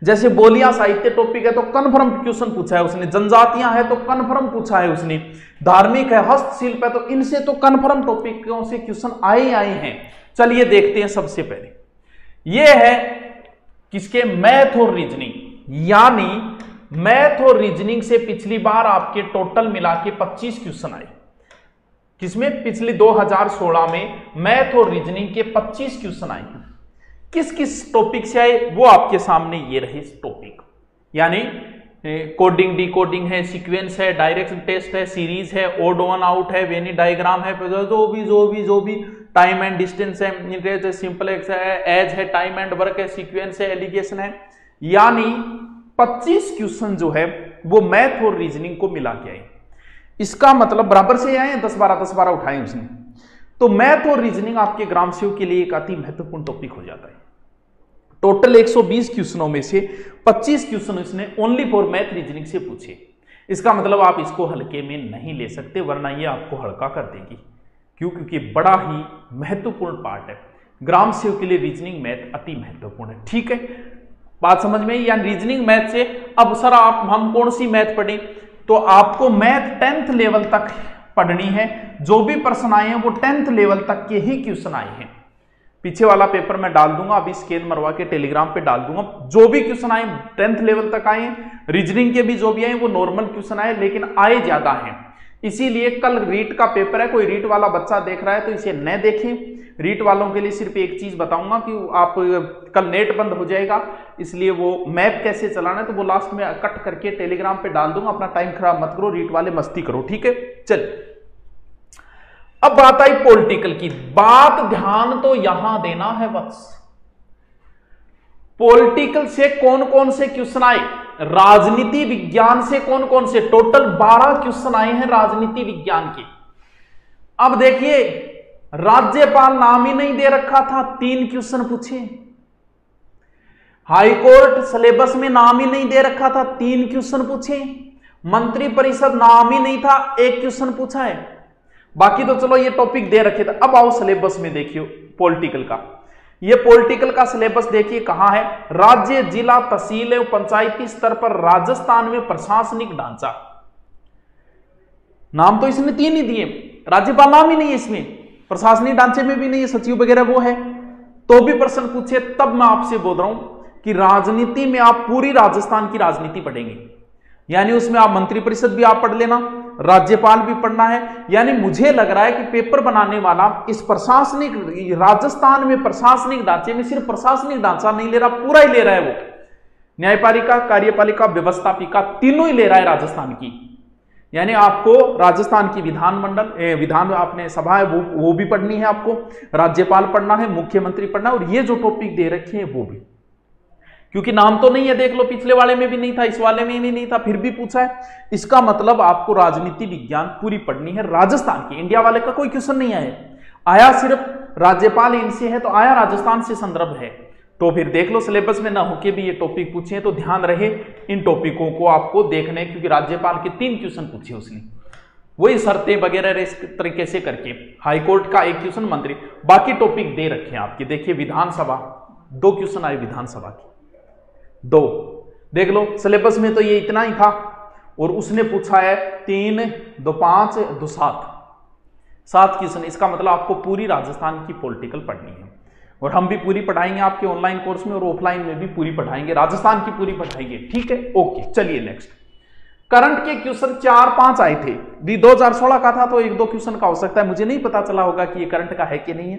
जैसे बोलियां साहित्य टॉपिक है तो कन्फर्म क्वेश्चन पूछा है उसने, जनजातियां है तो कन्फर्म पूछा है उसने, धार्मिक है, हस्तशिल्प है, तो इनसे तो कन्फर्म टॉपिकों से क्वेश्चन आए हैं। चलिए देखते हैं। सबसे पहले ये है किसके, मैथ और रीजनिंग। यानी मैथ और रीजनिंग से पिछली बार आपके टोटल मिला के 25 क्वेश्चन आए। किसमें, पिछले 2016 में मैथ और रीजनिंग के 25 क्वेश्चन आए हैं। किस किस टॉपिक से आए वो आपके सामने ये रहे टॉपिक, यानी कोडिंग डिकोडिंग है, सीक्वेंस है, डायरेक्ट टेस्ट है, सीरीज है, ओड वन आउट है, वेनी डायग्राम है, जो भी टाइम एंड डिस्टेंस है, सिंपल है, एज है, टाइम एंड वर्क है, सीक्वेंस है, एलिगेशन है। यानी 25 क्वेश्चन जो है वो मैथ और रीजनिंग को मिला के आए। इसका मतलब बराबर से आए 10-12 उठाए उसने। तो मैथ और रीजनिंग आपके ग्राम सेवक के लिए एक अति महत्वपूर्ण टॉपिक हो जाता है। टोटल 120 क्वेश्चनों में से 25 क्वेश्चन इसने ओनली फॉर मैथ रीजनिंग से पूछे। इसका मतलब आप इसको हल्के में नहीं ले सकते, वरना ये आपको हल्का कर देगी। क्यों? क्योंकि बड़ा ही महत्वपूर्ण पार्ट है ग्राम सेवक के लिए। रीजनिंग मैथ अति महत्वपूर्ण है। ठीक है, बात समझ में? या रीजनिंग मैथ से अब सर हम कौन सी मैथ पढ़ें? तो आपको मैथ 10th लेवल तक पढ़नी है। जो भी प्रश्न आए हैं वो 10th लेवल तक के ही क्वेश्चन आए हैं। पीछे वाला पेपर मैं डाल दूंगा, अभी स्कैन मरवा के टेलीग्राम पे डाल दूंगा। जो भी क्वेश्चन आए 10th लेवल तक आए, रीजनिंग के भी जो भी आए वो नॉर्मल क्वेश्चन आए, लेकिन आए ज्यादा हैं। इसीलिए कल रीट का पेपर है, कोई रीट वाला बच्चा देख रहा है तो इसे न देखें। रीट वालों के लिए सिर्फ एक चीज बताऊंगा कि आप कल नेट बंद हो जाएगा, इसलिए वो मैप कैसे चलाना है तो वो लास्ट में कट करके टेलीग्राम पे डाल दूंगा। अपना टाइम खराब मत करो, रीट वाले मस्ती करो। ठीक है, चलिए अब बात आई पॉलिटिकल की। बात ध्यान तो यहां देना है बस। पॉलिटिकल से कौन कौन से क्वेश्चन आए, राजनीति विज्ञान से कौन कौन से, टोटल 12 क्वेश्चन आए हैं राजनीति विज्ञान के। अब देखिए, राज्यपाल नाम ही नहीं दे रखा था, 3 क्वेश्चन पूछे। हाईकोर्ट सिलेबस में नाम ही नहीं दे रखा था, 3 क्वेश्चन पूछे। मंत्री परिषद नाम ही नहीं था, 1 क्वेश्चन पूछा है। बाकी तो चलो ये टॉपिक दे रखे थे। अब आओ सिलेबस में देखियो पॉलिटिकल का। ये पॉलिटिकल का सिलेबस देखिए कहां है, राज्य, जिला, तहसील एवं पंचायती स्तर पर राजस्थान में प्रशासनिक ढांचा। नाम तो इसने 3 ही दिए, राज्यपाल नाम ही नहीं है इसमें, प्रशासनिक ढांचे में भी नहीं है, सचिव वगैरह वो है, तो भी प्रश्न पूछे। तब मैं आपसे बोल रहा हूं कि राजनीति में आप पूरी राजस्थान की राजनीति पढ़ेंगे, यानी उसमें आप मंत्री परिषद भी आप पढ़ लेना, राज्यपाल भी पढ़ना है। यानी मुझे लग रहा है कि पेपर बनाने वाला इस प्रशासनिक, राजस्थान में प्रशासनिक ढांचे में सिर्फ प्रशासनिक ढांचा नहीं ले रहा, पूरा ही ले रहा है वो। न्यायपालिका, कार्यपालिका, व्यवस्थापिका तीनों ही ले रहा है राजस्थान की। यानी आपको राजस्थान की विधानमंडल, विधान आपने सभा है वो भी पढ़नी है, आपको राज्यपाल पढ़ना है, मुख्यमंत्री पढ़ना है, और ये जो टॉपिक दे रखे हैं वो भी। क्योंकि नाम तो नहीं है, देख लो पिछले वाले में भी नहीं था, इस वाले में भी नहीं था, फिर भी पूछा है। इसका मतलब आपको राजनीति विज्ञान पूरी पढ़नी है राजस्थान की। इंडिया वाले का कोई क्वेश्चन नहीं आया सिर्फ राज्यपाल इनसे है, तो आया राजस्थान से संदर्भ है। तो फिर देख लो सिलेबस में ना होके भी ये टॉपिक पूछे हैं, तो ध्यान रहे इन टॉपिकों को आपको देखने, क्योंकि राज्यपाल के 3 क्वेश्चन पूछे उसने, वही शर्तें वगैरह इस तरीके से करके। हाईकोर्ट का 1 क्वेश्चन, मंत्री, बाकी टॉपिक दे रखे हैं आपके। देखिए विधानसभा 2 क्वेश्चन आए, विधानसभा की 2 देख लो। सिलेबस में तो ये इतना ही था, और उसने पूछा है 3, 2, 5, 2, 7 क्वेश्चन। इसका मतलब आपको पूरी राजस्थान की पॉलिटिकल पढ़नी है, और हम भी पूरी पढ़ाएंगे आपके ऑनलाइन कोर्स में, और ऑफलाइन में भी पूरी पढ़ाएंगे, राजस्थान की पूरी पढ़ाएंगे। ठीक है, ओके। चलिए नेक्स्ट, करंट के क्वेश्चन 4-5 आए थे। 2016 का था तो 1-2 क्वेश्चन का हो सकता है, मुझे नहीं पता चला होगा कि ये करंट का है कि नहीं है।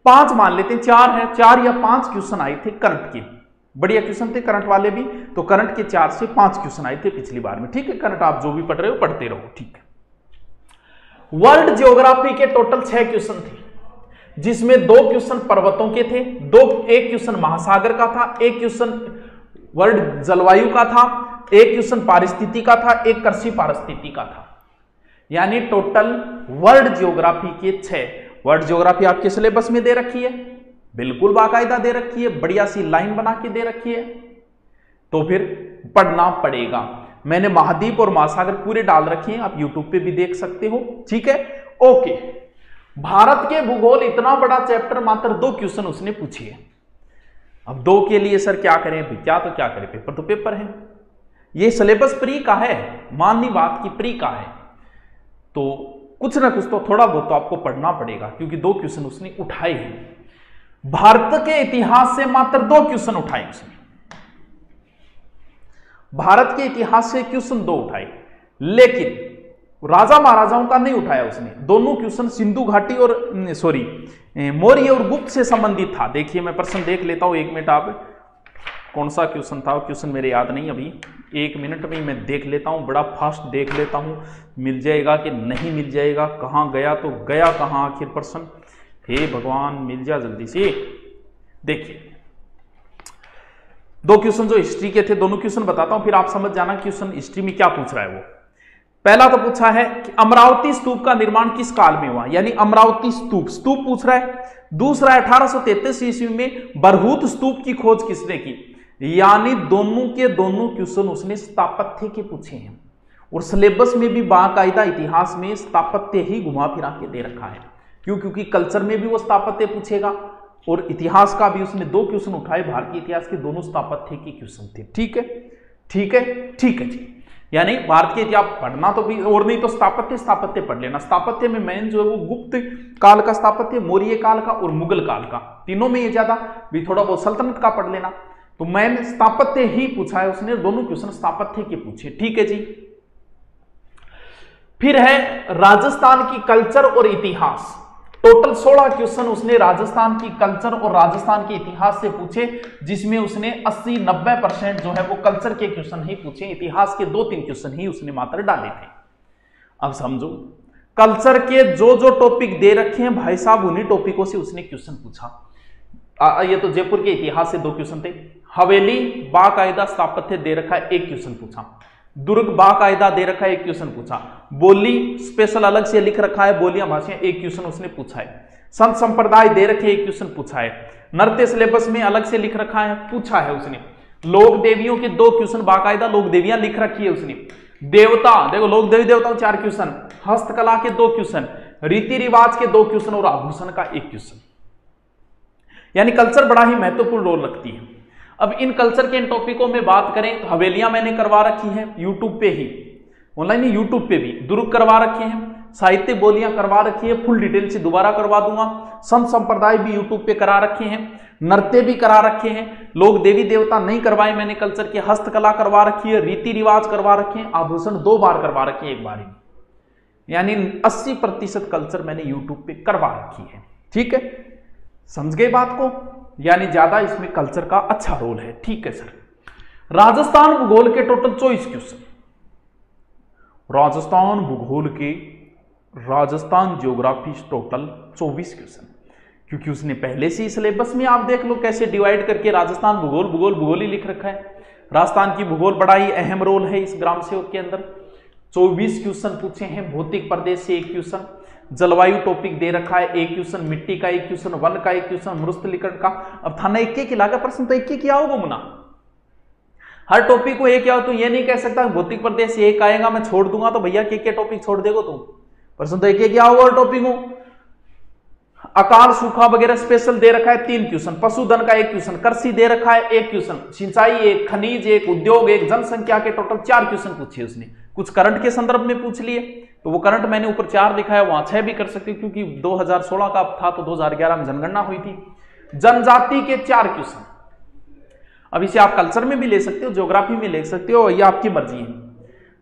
5 मान लेते हैं, 4 है, 4 या 5 क्वेश्चन आए थे करंट के। बढ़िया क्वेश्चन थे करंट वाले भी, तो करंट के 4 से 5 क्वेश्चन आए थे पिछली बार में। ठीक है, करंट आप जो भी पढ़ रहे हो पढ़ते रहो। ठीक है, वर्ल्ड ज्योग्राफी के टोटल 6 क्वेश्चन थे, जिसमें 2 क्वेश्चन पर्वतों के थे, 1 क्वेश्चन महासागर का था, 1 क्वेश्चन वर्ल्ड जलवायु का था, 1 क्वेश्चन पारिस्थिति का था, 1 कृषि पारिस्थिति का था। यानी टोटल वर्ल्ड ज्योग्राफी के 6। वर्ल्ड ज्योग्राफी आपके सिलेबस में दे रखी है, बिल्कुल बाकायदा दे रखी है, बढ़िया सी लाइन बना के दे रखी है, तो फिर पढ़ना पड़ेगा। मैंने महाद्वीप और महासागर पूरे डाल रखे हैं, आप यूट्यूब पे भी देख सकते हो। ठीक है, ओके। भारत के भूगोल इतना बड़ा चैप्टर, मात्र 2 क्वेश्चन उसने पूछे हैं। अब 2 के लिए सर क्या करें, क्या तो क्या करें, पेपर तो पेपर है, ये सिलेबस प्री का है, माननी बात की प्री का है, तो कुछ ना कुछ तो थोड़ा बहुत तो आपको पढ़ना पड़ेगा, क्योंकि 2 क्वेश्चन उसने उठाए हैं। भारत के इतिहास से मात्र 2 क्वेश्चन उठाए उसने, भारत के इतिहास से क्वेश्चन 2 उठाए, लेकिन राजा महाराजाओं का नहीं उठाया उसने। दोनों क्वेश्चन सिंधु घाटी और मौर्य और गुप्त से संबंधित था। देखिए मैं प्रश्न देख लेता हूं, 1 मिनट, आप कौन सा क्वेश्चन था, क्वेश्चन मेरे याद नहीं अभी, 1 मिनट में मैं देख लेता हूं, बड़ा फास्ट देख लेता हूं, मिल जाएगा कि नहीं मिल जाएगा, कहां गया तो गया कहां आखिर प्रश्न, हे भगवान मिल जा जल्दी से। देखिए 2 क्वेश्चन जो हिस्ट्री के थे, दोनों क्वेश्चन बताता हूं, फिर आप समझ जाना क्वेश्चन हिस्ट्री में क्या पूछ रहा है वो। पहला तो पूछा है कि अमरावती स्तूप का निर्माण किस काल में हुआ, यानी अमरावती स्तूप, स्तूप पूछ रहा है। दूसरा 1833 ईस्वी में बरहूत स्तूप की खोज किसने की, यानी दोनों के दोनों क्वेश्चन उसने स्थापत्य के पूछे हैं, और सिलेबस में भी बाकायदा इतिहास में स्थापत्य ही घुमा फिरा के दे रखा है। क्यों, क्योंकि कल्चर में भी वो स्थापत्य पूछेगा, और इतिहास का भी उसने 2 क्वेश्चन उठाए, भारतीय इतिहास के दोनों स्थापत्य के क्वेश्चन थे। ठीक है, ठीक है, ठीक है जी। यानी भारत के इतिहास पढ़ना तो भी, और नहीं तो स्थापत्य पढ़ लेना। स्थापत्य में मेन जो है वो गुप्त काल का स्थापत्य, मौर्य काल का और मुगल काल का, तीनों में ये ज्यादा भी, थोड़ा बहुत सल्तनत का पढ़ लेना। तो मेन स्थापत्य ही पूछा है उसने, दोनों क्वेश्चन स्थापत्य के पूछे। ठीक है जी। फिर है राजस्थान की कल्चर और इतिहास, टोटल 16 क्वेश्चन उसने राजस्थान की कल्चर और राजस्थान के इतिहास से पूछे, जिसमें उसने 80-90% जो है वो कल्चर के क्वेश्चन ही पूछे, इतिहास के 2-3 क्वेश्चन ही उसने मात्र डाले थे। अब समझो, कल्चर के जो जो टॉपिक दे रखे हैं भाई साहब, उन्हीं टॉपिकों से उसने क्वेश्चन पूछा। ये तो जयपुर के इतिहास से 2 क्वेश्चन थे, हवेली बाकायदा स्थापत्य दे रखा है, 1 क्वेश्चन पूछा, दुर्ग बाकायदा दे रखा है, 1 क्वेश्चन पूछा, बोली स्पेशल अलग से लिख रखा है, बोलियां भाषाएं, 1 क्वेश्चन उसने पूछा है, संत संप्रदाय दे रखे 1 क्वेश्चन पूछा है, नृत्य सिलेबस में अलग से लिख रखा है, पूछा है उसने, लोक देवियों के 2 क्वेश्चन बाकायदा लोक देवियां लिख रखी है उसने, देवता देखो लोक देवी देवताओं 4 क्वेश्चन, हस्तकला के 2 क्वेश्चन, रीति रिवाज के 2 क्वेश्चन और आभूषण का 1 क्वेश्चन। यानी कल्चर बड़ा ही महत्वपूर्ण रोल रखती है। अब इन कल्चर के इन टॉपिकों में बात करें तो हवेलियां मैंने करवा रखी हैं यूट्यूब पे ही, ऑनलाइन ही, यूट्यूब पे भी, दुर्ग करवा रखे हैं, साहित्य बोलियां करवा रखी है, फुल डिटेल से दोबारा करवा दूंगा, संत संप्रदाय भी यूट्यूब पे करा रखे हैं, नृत्य भी करा रखे हैं, लोग देवी देवता नहीं करवाए मैंने कल्चर के, हस्तकला करवा रखी है, रीति रिवाज करवा रखे हैं, आभूषण 2 बार करवा रखे हैं, 1 बार ही, यानी 80% कल्चर मैंने यूट्यूब पे करवा रखी है। ठीक है, समझ गए बात को, यानी ज्यादा इसमें कल्चर का अच्छा रोल है। ठीक है सर। राजस्थान भूगोल के टोटल 24 क्वेश्चन, राजस्थान भूगोल के, राजस्थान ज्योग्राफी टोटल 24 क्वेश्चन, क्योंकि उसने पहले से ही सिलेबस में आप देख लो कैसे डिवाइड करके राजस्थान भूगोल भूगोल भूगोल ही लिख रखा है। राजस्थान की भूगोल बड़ा ही अहम रोल है इस ग्राम सेवक के अंदर। 24 क्वेश्चन पूछे हैं, भौतिक प्रदेश से 1 क्वेश्चन, जलवायु टॉपिक दे रखा है 1 क्वेश्चन, मिट्टी का 1 क्वेश्चन, वन का 1 क्वेश्चन, मरुस्थलीकरण का। अब थाना 1 लागा प्रश्न तो 1 क्या होगा मुना, हर टॉपिक को 1 आओ तो ये नहीं कह सकता भौतिक प्रदेश से 1 आएगा मैं छोड़ दूंगा तो भैया के टॉपिक छोड़ देगो तुम, प्रश्न तो 1 क्या होगा टॉपिक हो। अकाल सूखा वगैरह स्पेशल दे रखा है 3 क्वेश्चन, पशुधन का 1 क्वेश्चन, कृषि दे रखा है 1 क्वेश्चन, सिंचाई 1, खनिज 1, उद्योग 1, जनसंख्या के टोटल 4 क्वेश्चन पूछे उसने। कुछ करंट के संदर्भ में पूछ लिए तो वो करंट मैंने ऊपर 4 लिखा है, वहां 6 भी कर सकते हो क्योंकि 2016 का था तो 2011 में जनगणना हुई थी। जनजाति के 4 क्वेश्चन, अब इसे आप कल्चर में भी ले सकते हो, ज्योग्राफी में ले सकते हो, ये आपकी मर्जी है।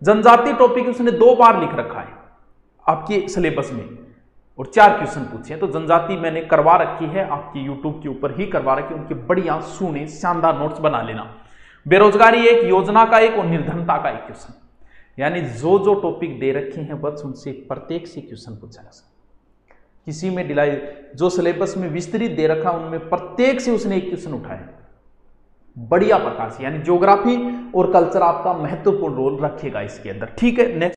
जनजाति टॉपिक उसने 2 बार लिख रखा है आपके सिलेबस में और 4 क्वेश्चन पूछे हैं। तो जनजाति मैंने करवा रखी है आपकी यूट्यूब के ऊपर ही करवा रखी है, उनके बढ़िया सुने शानदार नोट्स बना लेना। बेरोजगारी 1, योजना का 1 और निर्धनता का 1 क्वेश्चन, यानी जो जो टॉपिक दे रखे हैं बस उनसे प्रत्येक से क्वेश्चन पूछा जा सकता, किसी में डिलाई जो सिलेबस में विस्तृत दे रखा उनमें प्रत्येक से उसने 1 क्वेश्चन उठाया। बढ़िया प्रकार से, यानी ज्योग्राफी और कल्चर आपका महत्वपूर्ण रोल रखेगा इसके अंदर। ठीक है, नेक्स्ट